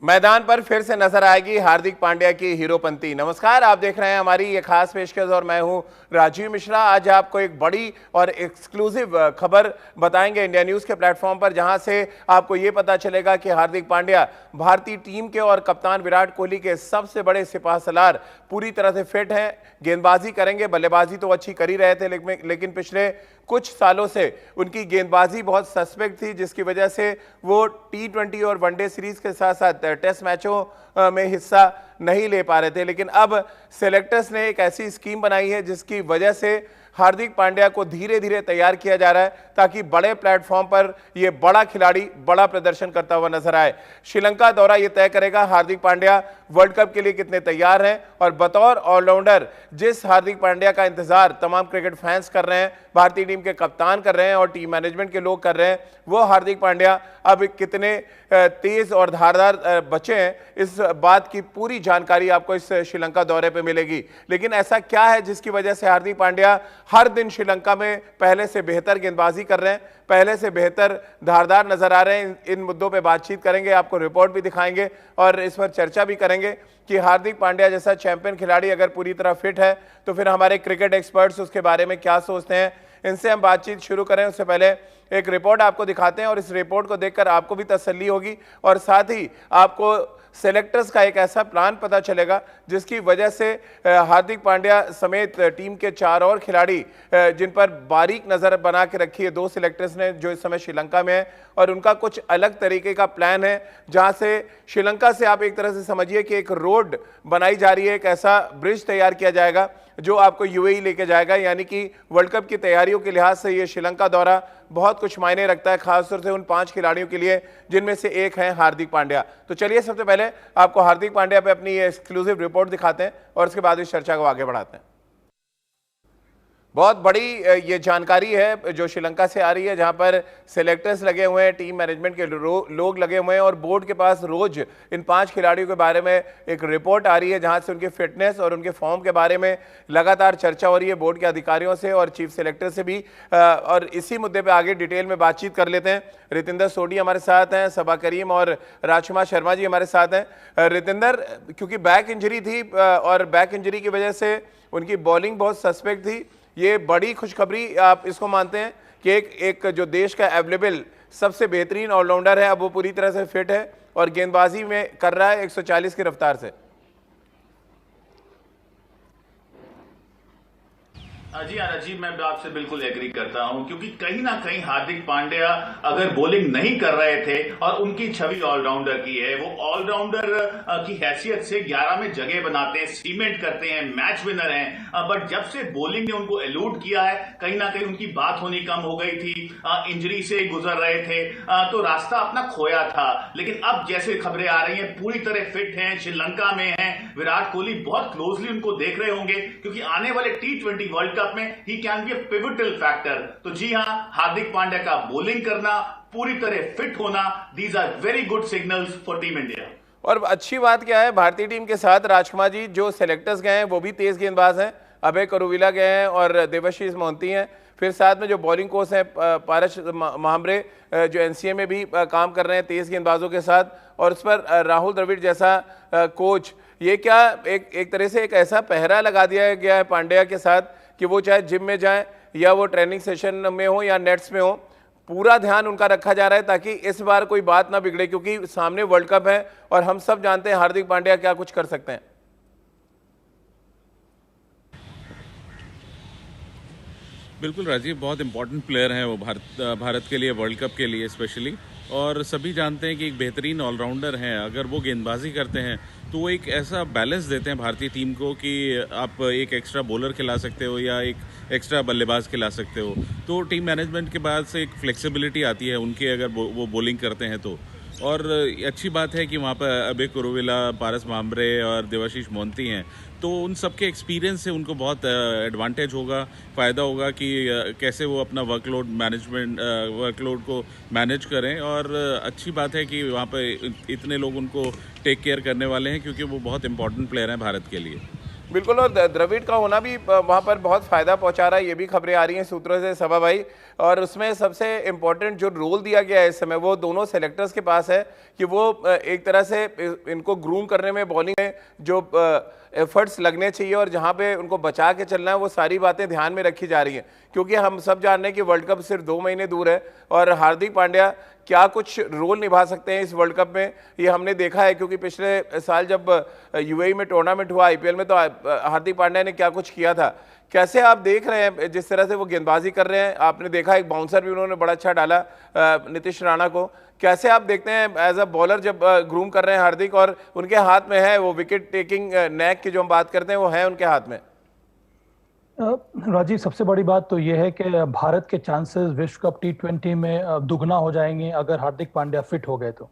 मैदान पर फिर से नजर आएगी हार्दिक पांड्या की हीरोपंती। नमस्कार, आप देख रहे हैं हमारी ये खास पेशकश और मैं हूं राजीव मिश्रा। आज आपको एक बड़ी और एक्सक्लूसिव खबर बताएंगे इंडिया न्यूज़ के प्लेटफॉर्म पर, जहां से आपको ये पता चलेगा कि हार्दिक पांड्या भारतीय टीम के और कप्तान विराट कोहली के सबसे बड़े सिपाहसलार पूरी तरह से फिट हैं, गेंदबाजी करेंगे। बल्लेबाजी तो अच्छी कर ही रहे थे, लेकिन पिछले कुछ सालों से उनकी गेंदबाजी बहुत सस्पेक्ट थी, जिसकी वजह से वो T20 और वनडे सीरीज के साथ साथ टेस्ट मैचों में हिस्सा नहीं ले पा रहे थे। लेकिन अब सेलेक्टर्स ने एक ऐसी स्कीम बनाई है जिसकी वजह से हार्दिक पांड्या को धीरे धीरे तैयार किया जा रहा है ताकि बड़े प्लेटफॉर्म पर यह बड़ा खिलाड़ी बड़ा प्रदर्शन करता हुआ नजर आए। श्रीलंका दौरा यह तय करेगा हार्दिक पांड्या वर्ल्ड कप के लिए कितने तैयार हैं, और बतौर ऑलराउंडर जिस हार्दिक पांड्या का इंतजार तमाम क्रिकेट फैंस कर रहे हैं, भारतीय टीम के कप्तान कर रहे हैं और टीम मैनेजमेंट के लोग कर रहे हैं, वो हार्दिक पांड्या अब कितने तेज और धारदार बचे हैं, इस बात की पूरी जानकारी आपको इस श्रीलंका दौरे पे मिलेगी। लेकिन ऐसा क्या है जिसकी वजह से हार्दिक पांड्या हर दिन श्रीलंका में पहले से बेहतर गेंदबाजी कर रहे हैं, पहले से बेहतर धारदार नजर आ रहे हैं? इन मुद्दों पे बातचीत करेंगे, आपको रिपोर्ट भी दिखाएंगे और इस पर चर्चा भी करेंगे कि हार्दिक पांड्या जैसा चैंपियन खिलाड़ी अगर पूरी तरह फिट है तो फिर हमारे क्रिकेट एक्सपर्ट्स उसके बारे में क्या सोचते हैं। इनसे हम बातचीत शुरू करें उससे पहले एक रिपोर्ट आपको दिखाते हैं और इस रिपोर्ट को देखकर आपको भी तसल्ली होगी और साथ ही आपको सेलेक्टर्स का एक ऐसा प्लान पता चलेगा जिसकी वजह से हार्दिक पांड्या समेत टीम के 4 और खिलाड़ी जिन पर बारीक नजर बना के रखी है 2 सेलेक्टर्स ने, जो इस समय श्रीलंका में है, और उनका कुछ अलग तरीके का प्लान है जहां से श्रीलंका से आप एक तरह से समझिए कि एक रोड बनाई जा रही है, एक ऐसा ब्रिज तैयार किया जाएगा जो आपको यूएई लेके जाएगा। यानी कि वर्ल्ड कप की तैयारियों के लिहाज से ये श्रीलंका दौरा बहुत कुछ मायने रखता है, खासतौर से उन 5 खिलाड़ियों के लिए जिनमें से एक है हार्दिक पांड्या। तो चलिए सबसे पहले आपको हार्दिक पांड्या पे अपनी ये एक्सक्लूसिव रिपोर्ट दिखाते हैं और उसके बाद इस चर्चा को आगे बढ़ाते हैं। बहुत बड़ी ये जानकारी है जो श्रीलंका से आ रही है, जहां पर सेलेक्टर्स लगे हुए हैं, टीम मैनेजमेंट के लोग लगे हुए हैं और बोर्ड के पास रोज इन 5 खिलाड़ियों के बारे में एक रिपोर्ट आ रही है जहां से उनकी फिटनेस और उनके फॉर्म के बारे में लगातार चर्चा हो रही है बोर्ड के अधिकारियों से और चीफ सेलेक्टर से भी। और इसी मुद्दे पर आगे डिटेल में बातचीत कर लेते हैं। रितेंद्र सोढी हमारे साथ हैं, सबा करीम और राजकुमार शर्मा जी हमारे साथ हैं। रितेंद्र, क्योंकि बैक इंजरी थी और बैक इंजरी की वजह से उनकी बॉलिंग बहुत सस्पेक्ट थी, ये बड़ी खुशखबरी आप इसको मानते हैं कि एक जो देश का अवेलेबल सबसे बेहतरीन ऑलराउंडर है अब वो पूरी तरह से फिट है और गेंदबाजी में कर रहा है 140 की रफ्तार से? जी हाँ राजीव, मैं आपसे बिल्कुल एग्री करता हूं, क्योंकि कहीं ना कहीं हार्दिक पांड्या अगर बॉलिंग नहीं कर रहे थे और उनकी छवि ऑलराउंडर की है, वो ऑलराउंडर की हैसियत से 11 में जगह बनाते हैं, सीमेंट करते हैं, मैच विनर हैं। बट जब से बॉलिंग ने उनको एलूड किया है, कहीं ना कहीं उनकी बात होनी कम हो गई थी, इंजरी से गुजर रहे थे, तो रास्ता अपना खोया था। लेकिन अब जैसे खबरें आ रही हैं पूरी तरह फिट हैं, श्रीलंका में हैं, विराट कोहली बहुत क्लोजली उनको देख रहे होंगे क्योंकि आने वाले T20 वर्ल्ड कप में he can be A pivotal factor. तो जी हां, हार्दिक पांड्या का बॉलिंग करना, पूरी तरह फिट होना, these are very good signals for team India. और अच्छी बात क्या है, भारतीय टीम के साथ राजकुमार जी जो सेलेक्टर्स गए हैं वो भी तेज गेंदबाज हैं, अभय करुविला गए हैं और देवाशीष मोहंती हैं, फिर साथ में जो बॉलिंग कोच हैं पारस महामरे जो एनसीए में भी काम कर रहे हैं तेज गेंदबाजों के साथ, और उस पर राहुल द्रविड़ जैसा कोच। ये क्या एक तरह से एक ऐसा पहरा लगा दिया गया है पांड्या के साथ कि वो चाहे जिम में जाएं या वो ट्रेनिंग सेशन में हो या नेट्स में हो, पूरा ध्यान उनका रखा जा रहा है ताकि इस बार कोई बात ना बिगड़े, क्योंकि सामने वर्ल्ड कप है और हम सब जानते हैं हार्दिक पांड्या क्या कुछ कर सकते हैं। बिल्कुल राजीव, बहुत इंपॉर्टेंट प्लेयर हैं वो भारत के लिए, वर्ल्ड कप के लिए स्पेशली, और सभी जानते हैं कि एक बेहतरीन ऑलराउंडर हैं। अगर वो गेंदबाजी करते हैं तो वो एक ऐसा बैलेंस देते हैं भारतीय टीम को कि आप एक एक्स्ट्रा बॉलर खिला सकते हो या एक एक्स्ट्रा बल्लेबाज खिला सकते हो, तो टीम मैनेजमेंट के बाद से एक फ्लेक्सिबिलिटी आती है उनकी अगर वो बॉलिंग करते हैं तो। और अच्छी बात है कि वहाँ पर अभय कुरुविला, पारस महामरे और देवाशीष मोहंती हैं, तो उन सबके एक्सपीरियंस से उनको बहुत एडवांटेज होगा, फ़ायदा होगा कि कैसे वो अपना वर्कलोड को मैनेज करें। और अच्छी बात है कि वहाँ पर इतने लोग उनको टेक केयर करने वाले हैं क्योंकि वो बहुत इंपॉर्टेंट प्लेयर हैं भारत के लिए। बिल्कुल, और द्रविड़ का होना भी वहाँ पर बहुत फायदा पहुंचा रहा है, ये भी खबरें आ रही हैं सूत्रों से सबा भाई। और उसमें सबसे इम्पोर्टेंट जो रोल दिया गया है इस समय वो दोनों सेलेक्टर्स के पास है कि वो एक तरह से इनको ग्रूम करने में, बॉलिंग में जो एफर्ट्स लगने चाहिए और जहां पे उनको बचा के चलना है, वो सारी बातें ध्यान में रखी जा रही हैं। क्योंकि हम सब जान रहे हैं कि वर्ल्ड कप सिर्फ 2 महीने दूर है और हार्दिक पांड्या क्या कुछ रोल निभा सकते हैं इस वर्ल्ड कप में, ये हमने देखा है। क्योंकि पिछले साल जब यूएई में टूर्नामेंट हुआ आईपीएल में, तो हार्दिक पांड्या ने क्या कुछ किया था। कैसे आप देख रहे हैं जिस तरह से वो गेंदबाजी कर रहे हैं? आपने देखा एक बाउंसर भी उन्होंने बड़ा अच्छा डाला नीतीश राणा को। कैसे आप देखते हैं एज अ बॉलर जब ग्रूम कर रहे हैं हार्दिक, और उनके हाथ में है वो विकेट टेकिंग नैक की जो हम बात करते हैं वो है उनके हाथ में? राजीव, सबसे बड़ी बात तो यह है कि भारत के चांसेस विश्व कप T20 में दुगना हो जाएंगे अगर हार्दिक पांड्या फिट हो गए। तो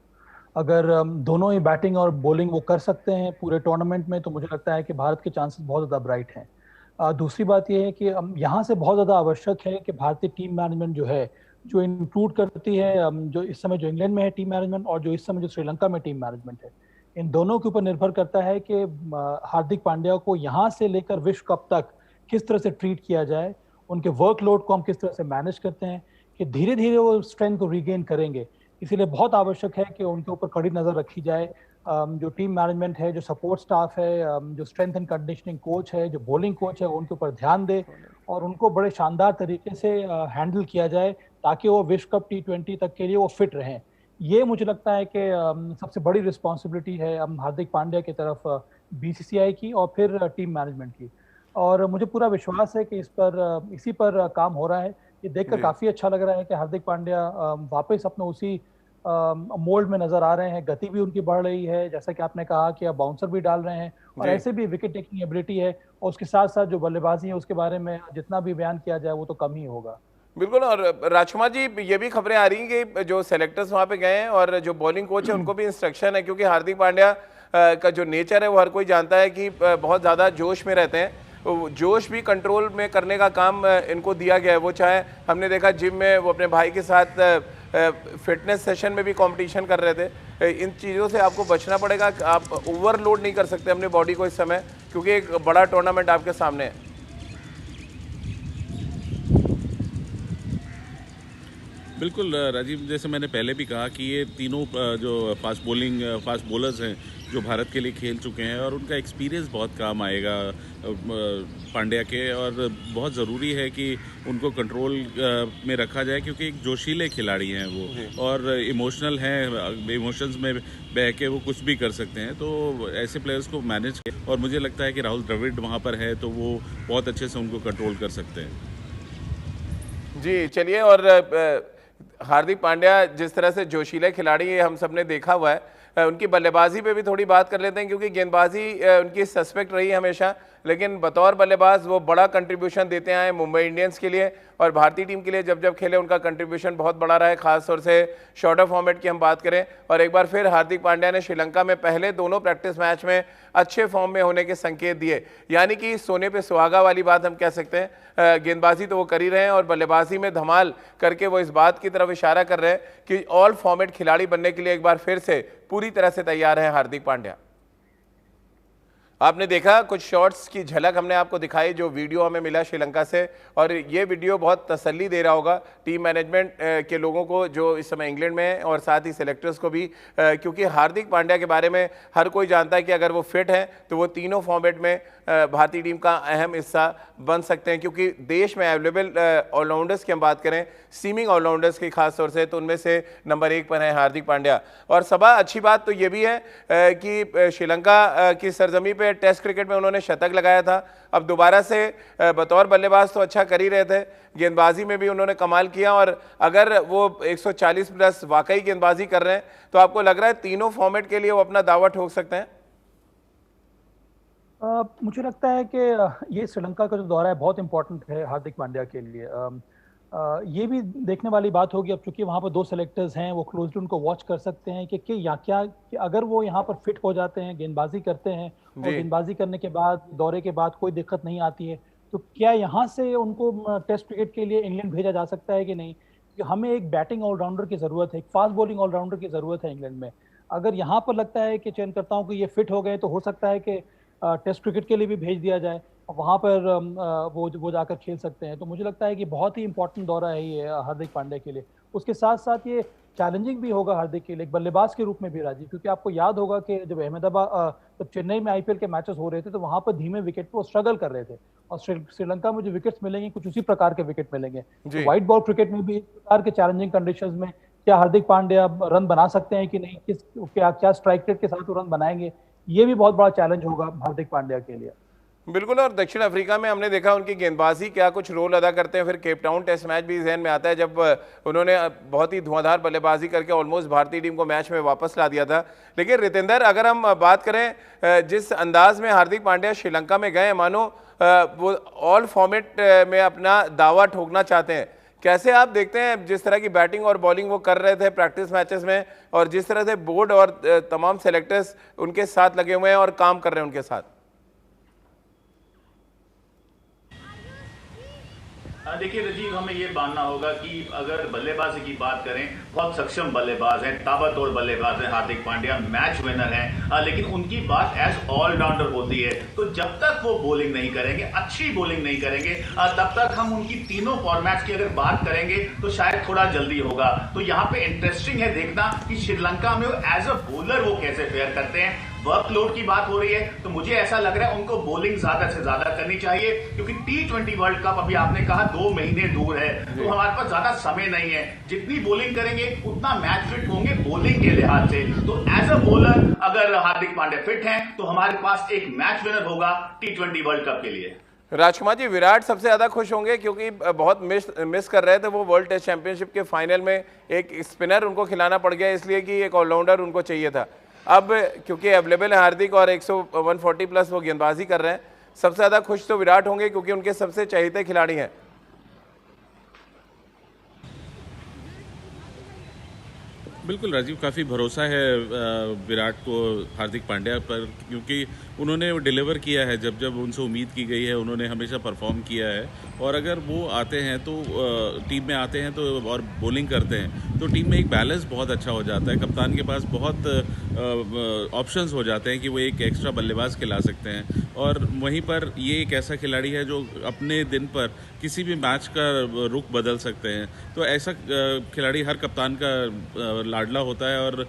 अगर दोनों ही बैटिंग और बॉलिंग वो कर सकते हैं पूरे टूर्नामेंट में, तो मुझे लगता है कि भारत के चांसेस बहुत ज़्यादा ब्राइट हैं। दूसरी बात यह है कि यहाँ से बहुत ज़्यादा आवश्यक है कि भारतीय टीम मैनेजमेंट जो है, जो इंक्लूड करती है जो इस समय जो इंग्लैंड में है टीम मैनेजमेंट और जो इस समय जो श्रीलंका में टीम मैनेजमेंट है, इन दोनों के ऊपर निर्भर करता है कि हार्दिक पांड्या को यहाँ से लेकर विश्व कप तक किस तरह से ट्रीट किया जाए, उनके वर्कलोड को हम किस तरह से मैनेज करते हैं कि धीरे धीरे वो स्ट्रेंथ को रीगेन करेंगे। इसीलिए बहुत आवश्यक है कि उनके ऊपर कड़ी नज़र रखी जाए। जो टीम मैनेजमेंट है, जो सपोर्ट स्टाफ है, जो स्ट्रेंथ एंड कंडीशनिंग कोच है, जो बॉलिंग कोच है, उनके ऊपर ध्यान दे और उनको बड़े शानदार तरीके से हैंडल किया जाए ताकि वो विश्व कप T20 तक के लिए वो फिट रहें। ये मुझे लगता है कि सबसे बड़ी रिस्पॉन्सिबिलिटी है हार्दिक पांड्या की तरफ बीसीसीआई की और फिर टीम मैनेजमेंट की। और मुझे पूरा विश्वास है कि इसी पर काम हो रहा है। ये देखकर काफी अच्छा लग रहा है कि हार्दिक पांड्या वापस अपने उसी मोल्ड में नजर आ रहे हैं। गति भी उनकी बढ़ रही है, जैसा कि आपने कहा कि अब बाउंसर भी डाल रहे हैं और ऐसे भी विकेट टेकिंग एबिलिटी है। और उसके साथ साथ जो बल्लेबाजी है उसके बारे में जितना भी बयान किया जाए वो तो कम ही होगा। बिल्कुल। और राजकुमार जी, ये भी खबरें आ रही हैं कि जो सेलेक्टर्स वहां पे गए हैं और जो बॉलिंग कोच है उनको भी इंस्ट्रक्शन है, क्योंकि हार्दिक पांड्या का जो नेचर है वो हर कोई जानता है कि बहुत ज़्यादा जोश में रहते हैं। जोश भी कंट्रोल में करने का काम इनको दिया गया है। वो चाहे हमने देखा जिम में वो अपने भाई के साथ फिटनेस सेशन में भी कंपटीशन कर रहे थे। इन चीज़ों से आपको बचना पड़ेगा, आप ओवरलोड नहीं कर सकते अपनी बॉडी को इस समय, क्योंकि एक बड़ा टूर्नामेंट आपके सामने है। बिल्कुल राजीव, जैसे मैंने पहले भी कहा कि ये तीनों जो फास्ट बॉलर्स हैं जो भारत के लिए खेल चुके हैं और उनका एक्सपीरियंस बहुत काम आएगा पांड्या के, और बहुत ज़रूरी है कि उनको कंट्रोल में रखा जाए क्योंकि एक जोशीले खिलाड़ी हैं वो और इमोशनल हैं, इमोशंस में बह के वो कुछ भी कर सकते हैं। तो ऐसे प्लेयर्स को मैनेज किया और मुझे लगता है कि राहुल द्रविड़ वहाँ पर है तो वो बहुत अच्छे से उनको कंट्रोल कर सकते हैं। जी चलिए, और हार्दिक पांड्या जिस तरह से जोशीले खिलाड़ी है हम सब ने देखा हुआ है, उनकी बल्लेबाजी पे भी थोड़ी बात कर लेते हैं, क्योंकि गेंदबाजी उनकी सस्पेक्ट रही है हमेशा, लेकिन बतौर बल्लेबाज वो बड़ा कंट्रीब्यूशन देते आए मुंबई इंडियंस के लिए और भारतीय टीम के लिए। जब जब खेले उनका कंट्रीब्यूशन बहुत बड़ा रहा है, खासतौर से शॉर्टर फॉर्मेट की हम बात करें। और एक बार फिर हार्दिक पांड्या ने श्रीलंका में पहले दोनों प्रैक्टिस मैच में अच्छे फॉर्म में होने के संकेत दिए, यानी कि सोने पे सुहागा वाली बात हम कह सकते हैं। गेंदबाजी तो वो कर ही रहे हैं और बल्लेबाजी में धमाल करके वो इस बात की तरफ इशारा कर रहे हैं कि ऑल फॉर्मेट खिलाड़ी बनने के लिए एक बार फिर से पूरी तरह से तैयार है हार्दिक पांड्या। आपने देखा कुछ शॉट्स की झलक हमने आपको दिखाई जो वीडियो हमें मिला श्रीलंका से, और ये वीडियो बहुत तसल्ली दे रहा होगा टीम मैनेजमेंट के लोगों को जो इस समय इंग्लैंड में हैं और साथ ही सेलेक्टर्स को भी, क्योंकि हार्दिक पांड्या के बारे में हर कोई जानता है कि अगर वो फिट हैं तो वो तीनों फॉर्मेट में भारतीय टीम का अहम हिस्सा बन सकते हैं। क्योंकि देश में अवेलेबल ऑलराउंडर्स की हम बात करें, सीमिंग ऑलराउंडर्स की खास तौर से, तो उनमें से नंबर 1 पर है हार्दिक पांड्या। और सबा अच्छी बात तो ये भी है कि श्रीलंका की सरजमी पे टेस्ट क्रिकेट में उन्होंने शतक लगाया था। अब दोबारा से बतौर बल्लेबाज तो अच्छा कर ही रहे थे, गेंदबाजी में भी उन्होंने कमाल किया, और अगर वो 140 प्लस वाकई गेंदबाजी कर रहे हैं तो आपको लग रहा है तीनों फॉर्मेट के लिए वो अपना दावा ठोक सकते हैं? मुझे लगता है कि ये श्रीलंका का जो दौरा है बहुत इंपॉर्टेंट है हार्दिक पांड्या के लिए। ये भी देखने वाली बात होगी अब चूंकि वहाँ पर 2 सेलेक्टर्स हैं, वो क्लोजली उनको वॉच कर सकते हैं कि अगर वो यहाँ पर फिट हो जाते हैं, गेंदबाजी करते हैं और गेंदबाजी करने के बाद दौरे के बाद कोई दिक्कत नहीं आती है, तो क्या यहाँ से उनको टेस्ट क्रिकेट के लिए इंग्लैंड भेजा जा सकता है कि नहीं। क्योंकि हमें एक बैटिंग ऑलराउंडर की ज़रूरत है, एक फास्ट बॉलिंग ऑलराउंडर की ज़रूरत है इंग्लैंड में। अगर यहाँ पर लगता है कि चयनकर्ताओं को ये फिट हो गए तो हो सकता है कि टेस्ट क्रिकेट के लिए भी भेज दिया जाए, वहां पर वो जाकर खेल सकते हैं। तो मुझे लगता है कि बहुत ही इंपॉर्टेंट दौरा है ये हार्दिक पांड्या के लिए। उसके साथ साथ ये चैलेंजिंग भी होगा हार्दिक के लिए एक बल्लेबाज के रूप में भी, राजीव, क्योंकि आपको याद होगा कि जब जब चेन्नई में आईपीएल के मैचेस हो रहे थे तो वहां पर धीमे विकेट पर वो स्ट्रगल कर रहे थे, और श्रीलंका में जो विकेट्स मिलेंगे कुछ उसी प्रकार के विकेट मिलेंगे। तो व्हाइट बॉल क्रिकेट में भी इस प्रकार के चैलेंजिंग कंडीशंस में क्या हार्दिक पांड्या रन बना सकते हैं कि नहीं, क्या स्ट्राइक रेट के साथ वो रन बनाएंगे, ये भी बहुत बड़ा चैलेंज होगा हार्दिक पांड्या के लिए। बिल्कुल। और दक्षिण अफ्रीका में हमने देखा उनकी गेंदबाजी क्या कुछ रोल अदा करते हैं। फिर केप टाउन टेस्ट मैच भी जहन में आता है जब उन्होंने बहुत ही धुआंधार बल्लेबाजी करके ऑलमोस्ट भारतीय टीम को मैच में वापस ला दिया था। लेकिन रितेंद्र, अगर हम बात करें जिस अंदाज में हार्दिक पांड्या श्रीलंका में गए, मानो वो ऑल फॉर्मेट में अपना दावा ठोकना चाहते हैं, कैसे आप देखते हैं जिस तरह की बैटिंग और बॉलिंग वो कर रहे थे प्रैक्टिस मैचेस में, और जिस तरह से बोर्ड और तमाम सेलेक्टर्स उनके साथ लगे हुए हैं और काम कर रहे हैं उनके साथ? देखिए राजीव, हमें ये मानना होगा कि अगर बल्लेबाजी की बात करें, बहुत सक्षम बल्लेबाज हैं, ताबड़तोड़ बल्लेबाज हैं हार्दिक पांड्या, मैच विनर हैं, लेकिन उनकी बात एज ऑलराउंडर होती है। तो जब तक वो बॉलिंग नहीं करेंगे, अच्छी बॉलिंग नहीं करेंगे, तब तक हम उनकी तीनों फॉर्मेट्स की अगर बात करेंगे तो शायद थोड़ा जल्दी होगा। तो यहाँ पे इंटरेस्टिंग है देखना कि श्रीलंका में एज अ बॉलर वो कैसे फेयर करते हैं। वर्कलोड की बात हो रही है तो मुझे ऐसा लग रहा है उनको बॉलिंग ज्यादा से ज्यादा करनी चाहिए, क्योंकि T20 वर्ल्ड कप अभी आपने कहा 2 महीने दूर है, तो हमारे पास ज्यादा समय नहीं है। जितनी बॉलिंग करेंगे उतना मैच फिट होंगे बॉलिंग के लिहाज से। तो एज अ बॉलर अगर हार्दिक पांड्या फिट हैं तो हमारे पास एक मैच विनर होगा T20 वर्ल्ड कप के लिए। राजकुमार जी, विराट सबसे ज्यादा खुश होंगे क्योंकि बहुत मिस कर रहे थे वो वर्ल्ड टेस्ट चैंपियनशिप के फाइनल में। एक स्पिनर उनको खिलाना पड़ गया इसलिए कि एक ऑलराउंडर उनको चाहिए था। अब क्योंकि अवेलेबल है हार्दिक और 140 प्लस वो गेंदबाजी कर रहे हैं, सबसे ज़्यादा खुश तो विराट होंगे क्योंकि उनके सबसे चहेते खिलाड़ी हैं। बिल्कुल राजीव, काफ़ी भरोसा है विराट को हार्दिक पांड्या पर, क्योंकि उन्होंने डिलीवर किया है जब जब उनसे उम्मीद की गई है, उन्होंने हमेशा परफॉर्म किया है। और अगर वो आते हैं तो टीम में आते हैं तो और बॉलिंग करते हैं तो टीम में एक बैलेंस बहुत अच्छा हो जाता है। कप्तान के पास बहुत ऑप्शंस हो जाते हैं कि वो एक एक्स्ट्रा बल्लेबाज खिला सकते हैं। और वहीं पर ये एक ऐसा खिलाड़ी है जो अपने दिन पर किसी भी मैच का रुख बदल सकते हैं। तो ऐसा खिलाड़ी हर कप्तान का लाडला होता है, और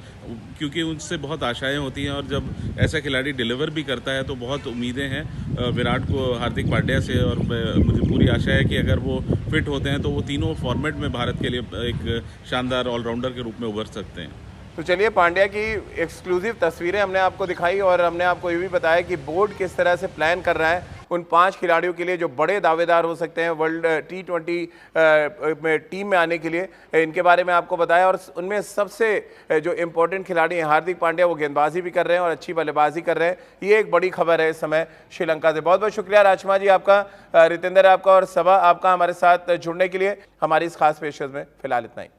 क्योंकि उनसे बहुत आशाएं होती हैं, और जब ऐसा खिलाड़ी डिलीवर भी करता है तो बहुत उम्मीदें हैं विराट को हार्दिक पांड्या से। और मुझे पूरी आशा है कि अगर वो फिट होते हैं तो वो तीनों फॉर्मेट में भारत के लिए एक शानदार ऑलराउंडर के रूप में उभर सकते हैं। तो चलिए, पांड्या की एक्सक्लूसिव तस्वीरें हमने आपको दिखाई और हमने आपको ये भी बताया कि बोर्ड किस तरह से प्लान कर रहा है उन 5 खिलाड़ियों के लिए जो बड़े दावेदार हो सकते हैं वर्ल्ड T20 में टीम में आने के लिए। इनके बारे में आपको बताया, और उनमें सबसे जो इम्पोर्टेंट खिलाड़ी हैं हार्दिक पांड्या, वो गेंदबाजी भी कर रहे हैं और अच्छी बल्लेबाजी कर रहे हैं। ये एक बड़ी खबर है इस समय श्रीलंका से। बहुत बहुत शुक्रिया राजकुमार जी आपका, रितेंद्र आपका और सबा आपका हमारे साथ जुड़ने के लिए। हमारी इस खास पेशकश में फिलहाल इतना ही।